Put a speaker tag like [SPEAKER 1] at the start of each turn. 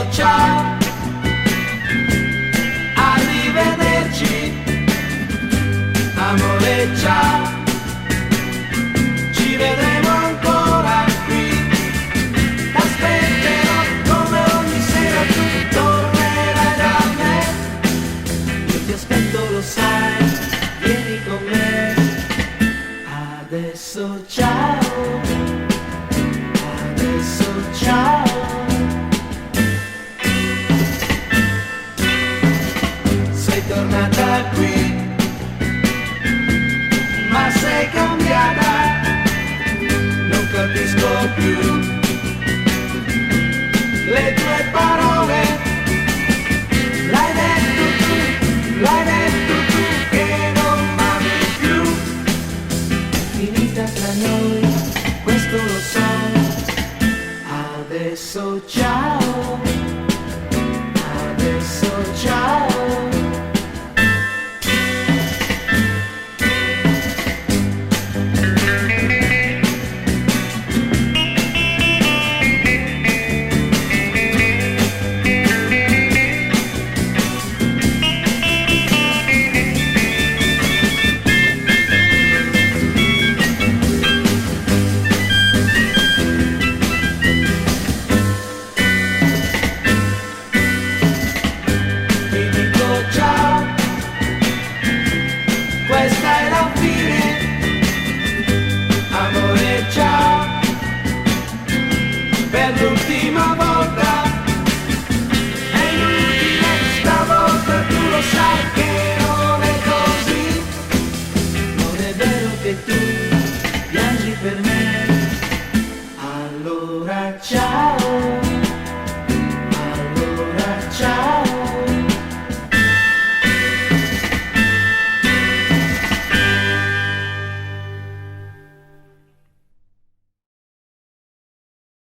[SPEAKER 1] ciao, arrivederci, amore ciao, ci vedremo ancora qui, t'aspetterò come ogni sera tu tornerai da me, io ti aspetto lo sai, vieni con me, adesso ciao, adesso ciao. Tornata qui, ma sei cambiata, non capisco più le tue parole, l'hai detto tu che non m'ami più, finita tra noi, questo lo so, adesso ciao, adesso ciao. Questa è la fine, amore ciao, per l'ultima volta, è inutile stavolta, tu lo sai che non è così, non è vero che tu piangi per me, allora ciao.